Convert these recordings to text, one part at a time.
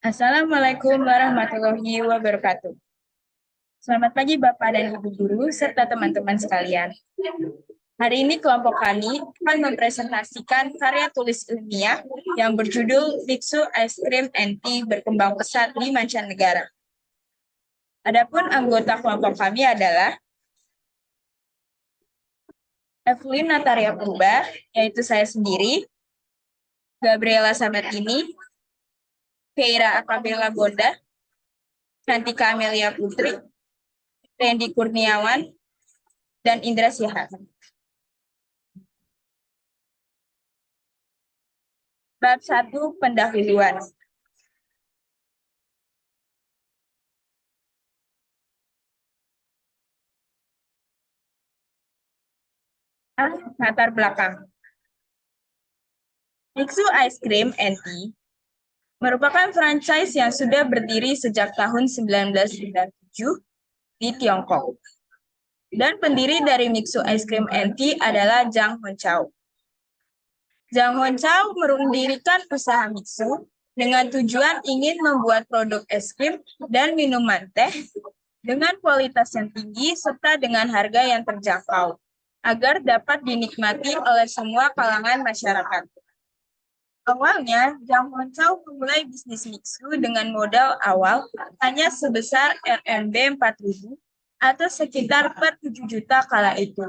Assalamualaikum warahmatullahi wabarakatuh. Selamat pagi Bapak dan Ibu Guru, serta teman-teman sekalian. Hari ini kelompok kami akan mempresentasikan karya tulis ilmiah yang berjudul Biksu Ice Cream and Tea berkembang pesat di mancanegara. Adapun anggota kelompok kami adalah Evelyn Nataria Purba, yaitu saya sendiri, Gabriela Sabatini, Keira Akabela Bonda, Nantika Amelia Putri, Randy Kurniawan, dan Indra Sihat. Bab 1 Pendahuluan. Latar belakang. Biksu Ice Cream and Tea merupakan franchise yang sudah berdiri sejak tahun 1997 di Tiongkok. Dan pendiri dari Biksu Ice Cream and Tea adalah Zhang Honchao. Zhang Honchao mendirikan usaha Biksu dengan tujuan ingin membuat produk es krim dan minuman teh dengan kualitas yang tinggi serta dengan harga yang terjangkau, agar dapat dinikmati oleh semua kalangan masyarakat. Awalnya, Zhang Honchao memulai bisnis Biksu dengan modal awal hanya sebesar RMB 4.000 atau sekitar per 7 juta kala itu.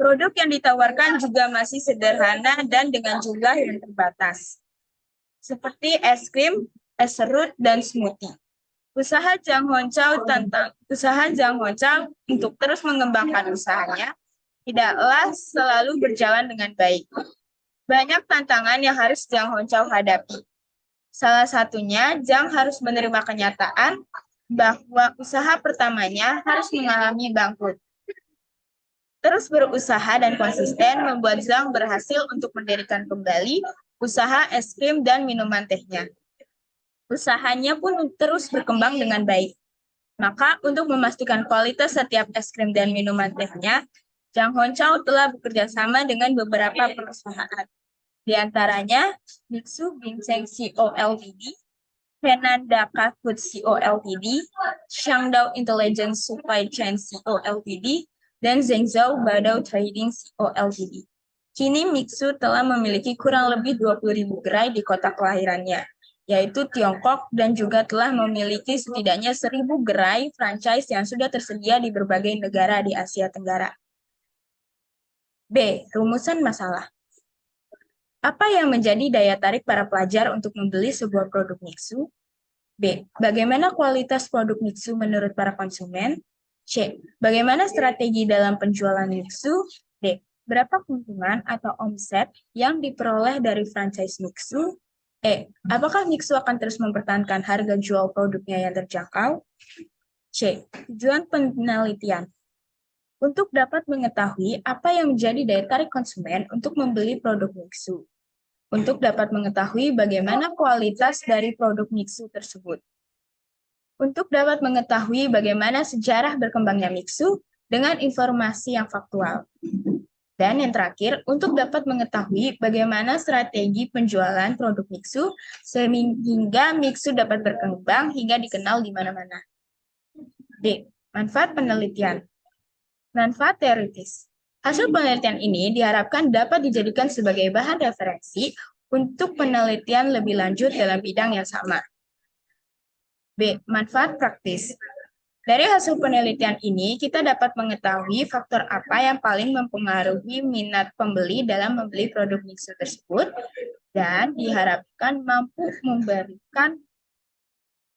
Produk yang ditawarkan juga masih sederhana dan dengan jumlah yang terbatas, seperti es krim, es serut, dan smoothie. Usaha Zhang Honchao untuk terus mengembangkan usahanya tidaklah selalu berjalan dengan baik. Banyak tantangan yang harus Zhang Honchao hadapi. Salah satunya, Zhang harus menerima kenyataan bahwa usaha pertamanya harus mengalami bangkrut. Terus berusaha dan konsisten membuat Zhang berhasil untuk mendirikan kembali usaha es krim dan minuman tehnya. Usahanya pun terus berkembang dengan baik. Maka untuk memastikan kualitas setiap es krim dan minuman tehnya, Zhang Honchao telah bekerja sama dengan beberapa perusahaan. Di antaranya Biksu Ginseng Co. Ltd, Henan Daka Food Co. Ltd, Shangdao Intelligence Supply Chain Co. Ltd, dan Zhengzhou Badao Trading Co. Ltd. Kini Biksu telah memiliki kurang lebih 20.000 gerai di kota kelahirannya, yaitu Tiongkok, dan juga telah memiliki setidaknya 1.000 gerai franchise yang sudah tersedia di berbagai negara di Asia Tenggara. B. Rumusan masalah. Apa yang menjadi daya tarik para pelajar untuk membeli sebuah produk Biksu? B. Bagaimana kualitas produk Biksu menurut para konsumen? C. Bagaimana strategi dalam penjualan Biksu? D. Berapa keuntungan atau omset yang diperoleh dari franchise Biksu? E. Apakah Biksu akan terus mempertahankan harga jual produknya yang terjangkau? C. Tujuan penelitian. Untuk dapat mengetahui apa yang menjadi daya tarik konsumen untuk membeli produk Biksu. Untuk dapat mengetahui bagaimana kualitas dari produk Biksu tersebut. Untuk dapat mengetahui bagaimana sejarah berkembangnya Biksu dengan informasi yang faktual. Dan yang terakhir, untuk dapat mengetahui bagaimana strategi penjualan produk Biksu sehingga Biksu dapat berkembang hingga dikenal di mana-mana. D. Manfaat penelitian. Manfaat teoritis. Hasil penelitian ini diharapkan dapat dijadikan sebagai bahan referensi untuk penelitian lebih lanjut dalam bidang yang sama. B. Manfaat praktis. Dari hasil penelitian ini, kita dapat mengetahui faktor apa yang paling mempengaruhi minat pembeli dalam membeli produk Biksu tersebut, dan diharapkan mampu memberikan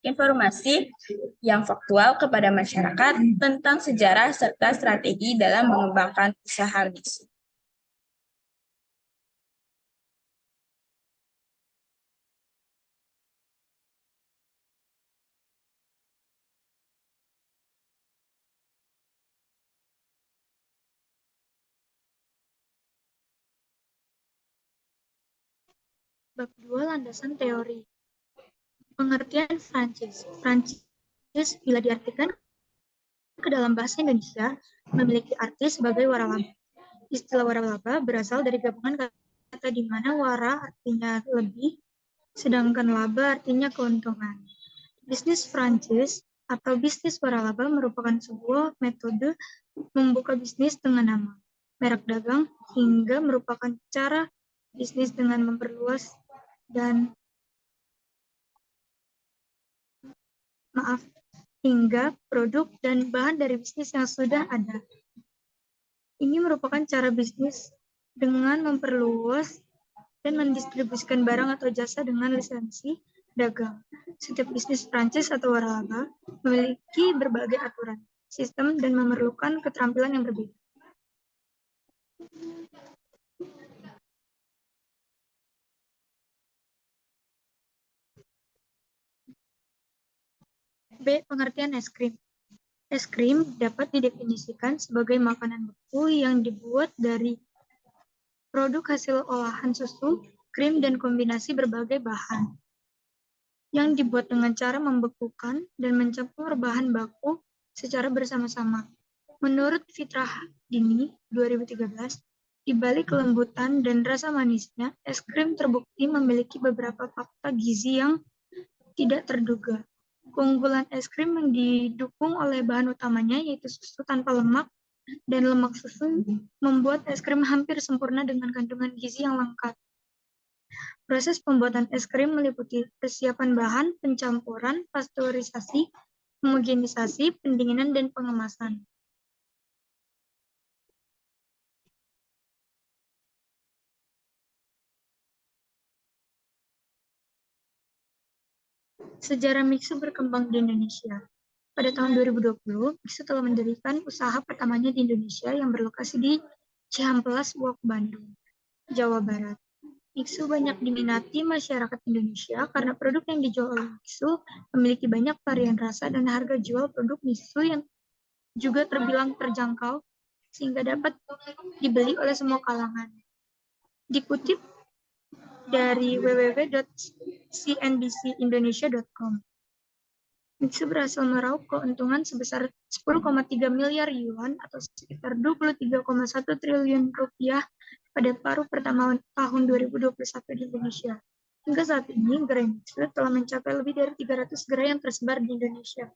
informasi yang faktual kepada masyarakat tentang sejarah serta strategi dalam mengembangkan usaha Biksu. Bab 2 Landasan Teori. Pengertian franchise. Franchise bila diartikan ke dalam bahasa Indonesia memiliki arti sebagai waralaba. Istilah waralaba berasal dari gabungan kata di mana wara artinya lebih sedangkan laba artinya keuntungan. Bisnis franchise atau bisnis waralaba merupakan sebuah metode membuka bisnis dengan nama, merek dagang, hingga merupakan cara bisnis dengan memperluas dan hingga produk dan bahan dari bisnis yang sudah ada. Ini merupakan cara bisnis dengan memperluas dan mendistribusikan barang atau jasa dengan lisensi dagang. Setiap bisnis franchise atau waralaba memiliki berbagai aturan, sistem, dan memerlukan keterampilan yang berbeda. B. Pengertian es krim. Es krim dapat didefinisikan sebagai makanan beku yang dibuat dari produk hasil olahan susu, krim, dan kombinasi berbagai bahan yang dibuat dengan cara membekukan dan mencampur bahan baku secara bersama-sama. Menurut Fitrah Dini 2013, di balik kelembutan dan rasa manisnya, es krim terbukti memiliki beberapa fakta gizi yang tidak terduga. Keunggulan es krim yang didukung oleh bahan utamanya yaitu susu tanpa lemak dan lemak susu membuat es krim hampir sempurna dengan kandungan gizi yang lengkap. Proses pembuatan es krim meliputi persiapan bahan, pencampuran, pasteurisasi, homogenisasi, pendinginan, dan pengemasan. Sejarah mixu berkembang di Indonesia. Pada tahun 2020, mixu telah mendirikan usaha pertamanya di Indonesia yang berlokasi di Cihampelas, Walk, Bandung, Jawa Barat. Mixu banyak diminati masyarakat Indonesia karena produk yang dijual oleh Mixu memiliki banyak varian rasa dan harga jual produk Mixu yang juga terbilang terjangkau sehingga dapat dibeli oleh semua kalangan. Dikutip dari www.cnbcindonesia.com, Mixu berhasil meraup keuntungan sebesar 10,3 miliar yuan atau sekitar 23,1 triliun rupiah pada paruh pertama tahun 2021 di Indonesia. Hingga saat ini, gerai Mixu telah mencapai lebih dari 300 gerai yang tersebar di Indonesia.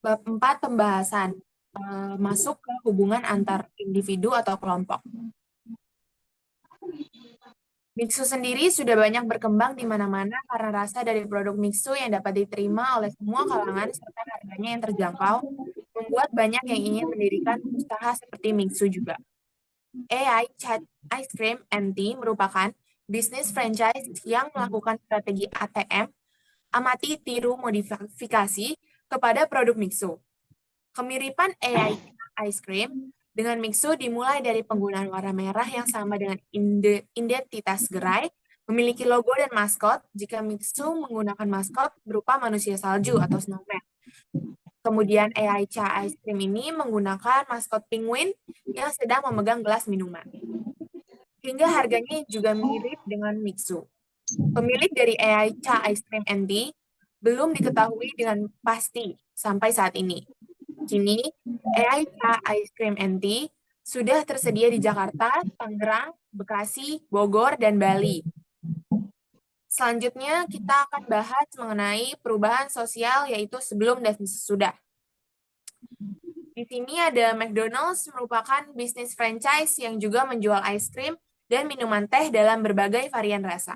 Bab 4 pembahasan masuk ke hubungan antar individu atau kelompok. Mixu sendiri sudah banyak berkembang di mana-mana karena rasa dari produk Mixu yang dapat diterima oleh semua kalangan serta harganya yang terjangkau membuat banyak yang ingin mendirikan usaha seperti Mixu juga. AI Chat Ice Cream and Tea merupakan bisnis franchise yang melakukan strategi ATM, amati tiru modifikasi kepada produk Mixu. Kemiripan AI Ice Cream dengan Mixu dimulai dari penggunaan warna merah yang sama dengan identitas gerai, memiliki logo dan maskot, jika Mixu menggunakan maskot berupa manusia salju atau snowman. Kemudian AI Cha Ice Cream ini menggunakan maskot penguin yang sedang memegang gelas minuman. Hingga harganya juga mirip dengan Mixu. Pemilik dari AI Cha Ice Cream and Tea belum diketahui dengan pasti sampai saat ini. Kini, AI Cha Ice Cream and Tea sudah tersedia di Jakarta, Tangerang, Bekasi, Bogor, dan Bali. Selanjutnya, kita akan bahas mengenai perubahan sosial, yaitu sebelum dan sesudah. Di sini ada McDonald's, merupakan bisnis franchise yang juga menjual ice cream dan minuman teh dalam berbagai varian rasa.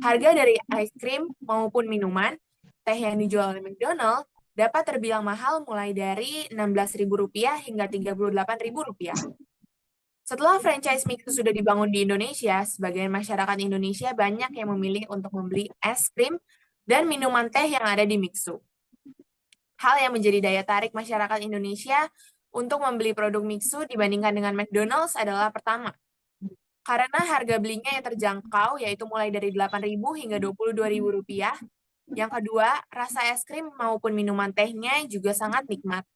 Harga dari ice cream maupun minuman, teh yang dijual oleh McDonald's dapat terbilang mahal mulai dari Rp16.000 hingga Rp38.000. Setelah franchise Mixu sudah dibangun di Indonesia, sebagian masyarakat Indonesia banyak yang memilih untuk membeli es krim dan minuman teh yang ada di Mixu. Hal yang menjadi daya tarik masyarakat Indonesia untuk membeli produk Mixu dibandingkan dengan McDonald's adalah pertama, karena harga belinya yang terjangkau, yaitu mulai dari Rp8.000 hingga Rp22.000. Yang kedua, rasa es krim maupun minuman tehnya juga sangat nikmat.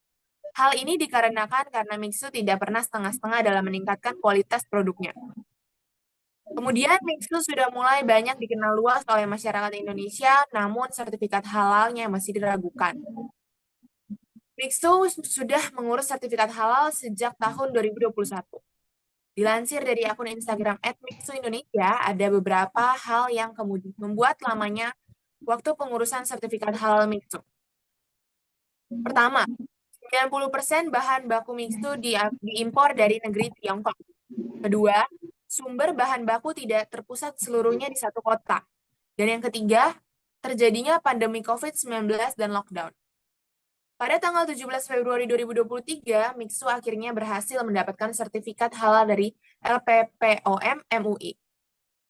Hal ini dikarenakan karena Mixu tidak pernah setengah-setengah dalam meningkatkan kualitas produknya. Kemudian, Mixu sudah mulai banyak dikenal luas oleh masyarakat Indonesia, namun sertifikat halalnya masih diragukan. Mixu sudah mengurus sertifikat halal sejak tahun 2021. Dilansir dari akun Instagram @mixuindonesia, ada beberapa hal yang kemudian membuat lamanya waktu pengurusan sertifikat halal Mixu. Pertama, 90% bahan baku mixu diimpor dari negeri Tiongkok. Kedua, sumber bahan baku tidak terpusat seluruhnya di satu kota. Dan yang ketiga, terjadinya pandemi COVID-19 dan lockdown. Pada tanggal 17 Februari 2023, Mixu akhirnya berhasil mendapatkan sertifikat halal dari LPPOM MUI.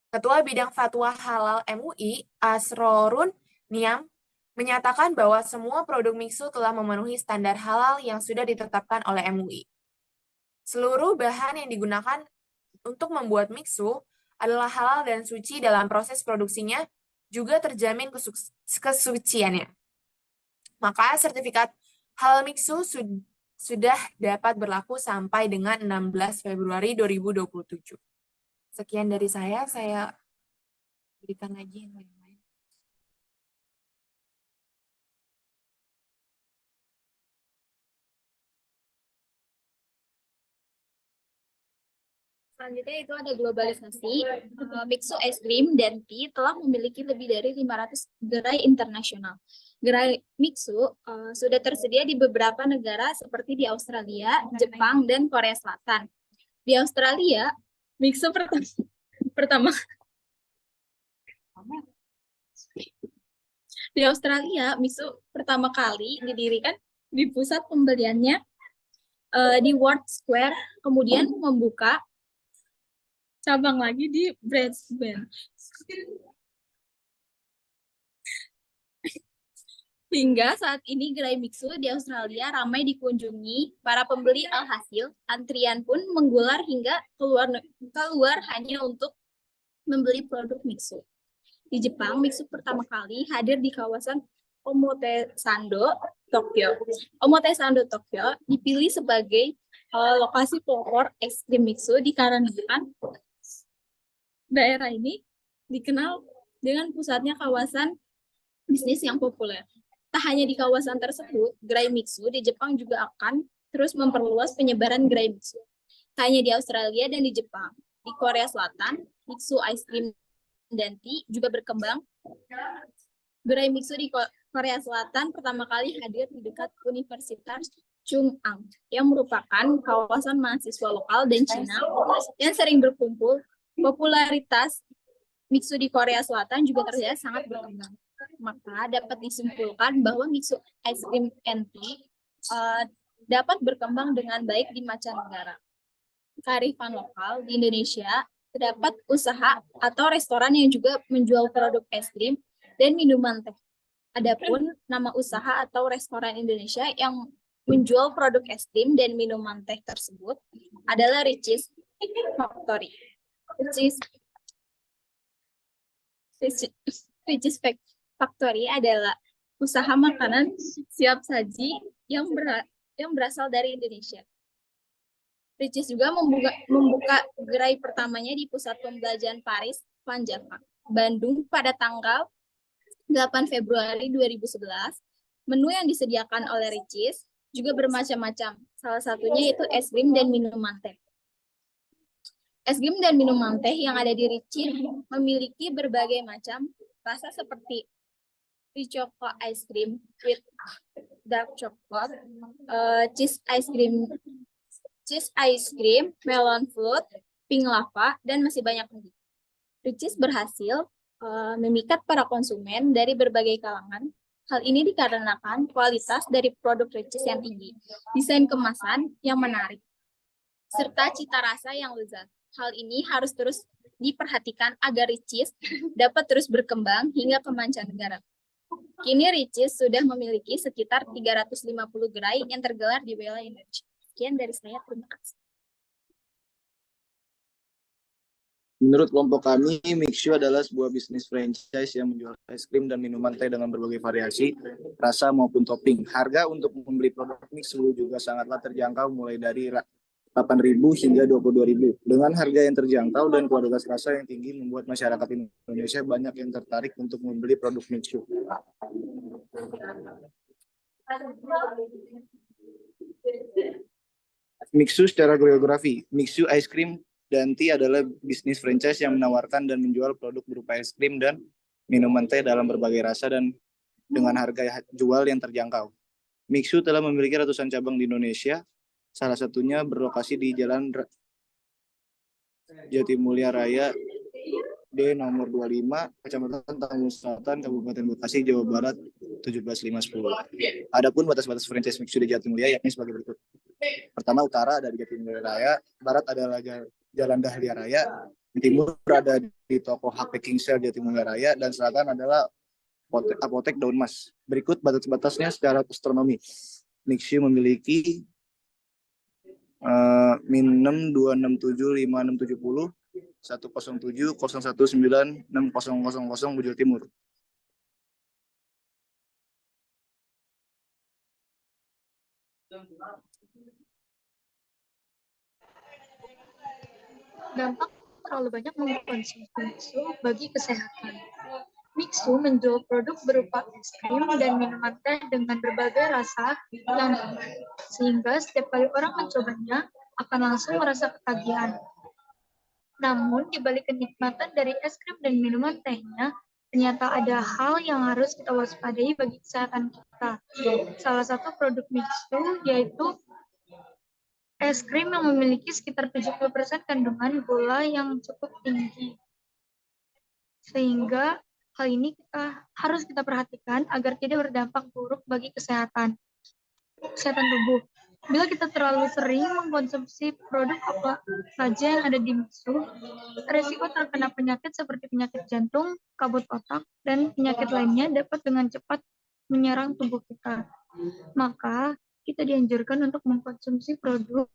Ketua Bidang Fatwa Halal MUI, Asrorun Niam, menyatakan bahwa semua produk Mixu telah memenuhi standar halal yang sudah ditetapkan oleh MUI. Seluruh bahan yang digunakan untuk membuat Mixu adalah halal dan suci dalam proses produksinya, juga terjamin kesuciannya. Maka sertifikat halal Mixu sudah dapat berlaku sampai dengan 16 Februari 2027. Sekian dari saya berikan lagi yang lain. Selanjutnya itu ada globalisasi. Mixu es krim dan tea telah memiliki lebih dari 500 gerai internasional. Gerai Mixu sudah tersedia di beberapa negara seperti di Australia, Jepang, dan Korea Selatan. Di Australia, Mixu pertama kali didirikan di pusat pembeliannya di World Square, kemudian membuka cabang lagi di Brisbane. Hingga saat ini gerai Mixu di Australia ramai dikunjungi para pembeli, alhasil antrian pun menggular hingga keluar hanya untuk membeli produk Mixu. Di Jepang, Mixu pertama kali hadir di kawasan Omotesando, Tokyo. Omotesando, Tokyo dipilih sebagai lokasi pelopor es krim Mixu dikarenakan daerah ini dikenal dengan pusatnya kawasan bisnis yang populer. Tak hanya di kawasan tersebut, gerai Mixu di Jepang juga akan terus memperluas penyebaran gerai Mixu. Tak hanya di Australia dan di Jepang, di Korea Selatan, Mixu ice cream dan tea juga berkembang. Gerai Mixu di Korea Selatan pertama kali hadir di dekat Universitas Chung-Ang, yang merupakan kawasan mahasiswa lokal dan Cina yang sering berkumpul. Popularitas Mixu di Korea Selatan juga terlihat sangat berkembang. Maka dapat disimpulkan bahwa Mixu ice cream and tea dapat berkembang dengan baik di mancanegara. Kearifan lokal di Indonesia, terdapat usaha atau restoran yang juga menjual produk es krim dan minuman teh. Adapun nama usaha atau restoran Indonesia yang menjual produk es krim dan minuman teh tersebut adalah Richeese Factory. Richeese Factory adalah usaha makanan siap saji yang berasal dari Indonesia. Richeese juga membuka gerai pertamanya di pusat pembelajaran Paris, Van Java, Bandung pada tanggal 8 Februari 2011. Menu yang disediakan oleh Richeese juga bermacam-macam. Salah satunya yaitu es krim dan minuman teh. Es krim dan minuman teh yang ada di Richeese memiliki berbagai macam rasa seperti Choco ice cream with dark chocolate, cheese ice cream, melon fruit, pink lava, dan masih banyak lagi. Richeese berhasil memikat para konsumen dari berbagai kalangan. Hal ini dikarenakan kualitas dari produk Richeese yang tinggi, desain kemasan yang menarik, serta cita rasa yang lezat. Hal ini harus terus diperhatikan agar Richeese dapat terus berkembang hingga ke mancanegara. Kini Richeese sudah memiliki sekitar 350 gerai yang tergelar di wilayah Indonesia. Sekian dari saya, terima kasih. Menurut kelompok kami, Mixu adalah sebuah bisnis franchise yang menjual es krim dan minuman teh dengan berbagai variasi, rasa maupun topping. Harga untuk membeli produk Mixu juga sangatlah terjangkau, mulai dari 8.000 hingga 22.000. Dengan harga yang terjangkau dan kualitas rasa yang tinggi membuat masyarakat Indonesia banyak yang tertarik untuk membeli produk Mixu. Mixu secara geografi. Mixu Ice Cream dan Tea adalah bisnis franchise yang menawarkan dan menjual produk berupa es krim dan minuman teh dalam berbagai rasa dan dengan harga jual yang terjangkau. Mixu telah memiliki ratusan cabang di Indonesia, salah satunya berlokasi di Jalan Jatimulya Raya D nomor 25, Kecamatan Tanggul Selatan, Kabupaten Bekasi, Jawa Barat 17510. Adapun batas-batas franchise Mixu di Jatimulya yakni sebagai berikut. Pertama, utara ada di Jatimulya Raya, barat adalah Jalan Dahlia Raya, timur ada di toko HP Kingsel Jatimulya Raya, dan selatan adalah Apotek Daun Mas. Berikut batas-batasnya secara astronomi. Mixu memiliki min 6 267 5670 107 019 6000 Bujur Timur. Dampak terlalu banyak mengkonsumsi mixu bagi kesehatan. Mixu menjual produk berupa es krim dan minuman teh dengan berbagai rasa yang nikmat, sehingga setiap kali orang mencobanya akan langsung merasa ketagihan. Namun, di balik kenikmatan dari es krim dan minuman tehnya, ternyata ada hal yang harus kita waspadai bagi kesehatan kita. Salah satu produk Mixu yaitu es krim yang memiliki sekitar 70% kandungan gula yang cukup tinggi. Sehingga hal ini harus kita perhatikan agar tidak berdampak buruk bagi kesehatan tubuh. Bila kita terlalu sering mengkonsumsi produk apa saja yang ada di Mixu, resiko terkena penyakit seperti penyakit jantung, kabut otak, dan penyakit lainnya dapat dengan cepat menyerang tubuh kita. Maka, kita dianjurkan untuk mengkonsumsi produk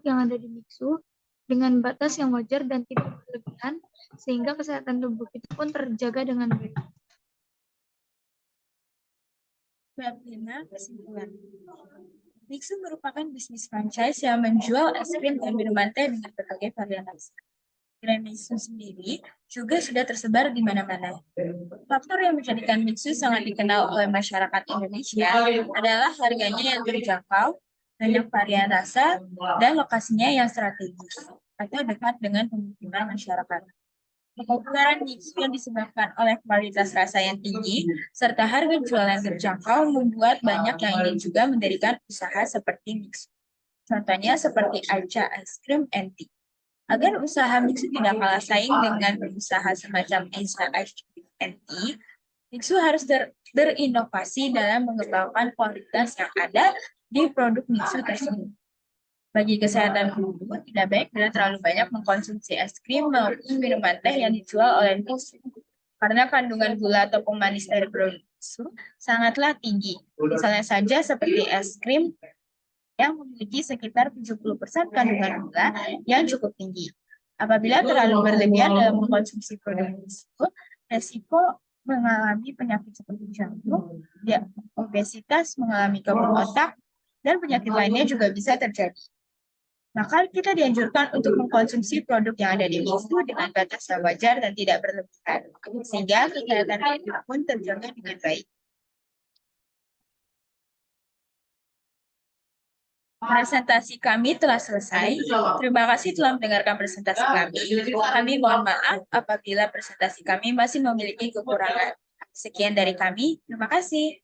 yang ada di Mixu dengan batas yang wajar dan tidak berlebihan, sehingga kesehatan tubuh kita pun terjaga dengan baik. Bab 5, kesimpulan. Mixu merupakan bisnis franchise yang menjual es krim dan minuman teh dengan berbagai varian rasa. Gerai Mixu sendiri juga sudah tersebar di mana-mana. Faktor yang menjadikan Mixu sangat dikenal oleh masyarakat Indonesia adalah harganya yang terjangkau, banyak varian rasa, dan lokasinya yang strategis atau dekat dengan pemukiman masyarakat. Kepopuleran Mixu yang disebabkan oleh kualitas rasa yang tinggi serta harga jual yang terjangkau membuat banyak yang ingin juga mendirikan usaha seperti Mixu. Contohnya seperti Aicha Ice Cream and Tea. Agar usaha Mixu tidak kalah saing dengan berusaha semacam Aicha Ice Cream and Tea, Mixu harus berinovasi dalam mengembangkan kualitas yang ada di produk Mixu tersebut. Bagi kesehatan tubuh, tidak baik bila terlalu banyak mengkonsumsi es krim maupun minuman teh yang dijual oleh Mixu. Karena kandungan gula atau pemanis dari produk Mixu sangatlah tinggi. Misalnya saja seperti es krim yang memiliki sekitar 70% kandungan gula yang cukup tinggi. Apabila terlalu berlebihan dalam mengkonsumsi produk Mixu, resiko mengalami penyakit seperti jantung, obesitas, mengalami kabut otak, dan penyakit lainnya juga bisa terjadi. Maka kita dianjurkan untuk mengkonsumsi produk yang ada di Mixu dengan batas yang wajar dan tidak berlebihan, sehingga kesehatan kita pun terjaga dengan baik. Presentasi kami telah selesai. Terima kasih telah mendengarkan presentasi kami. Kami mohon maaf apabila presentasi kami masih memiliki kekurangan. Sekian dari kami. Terima kasih.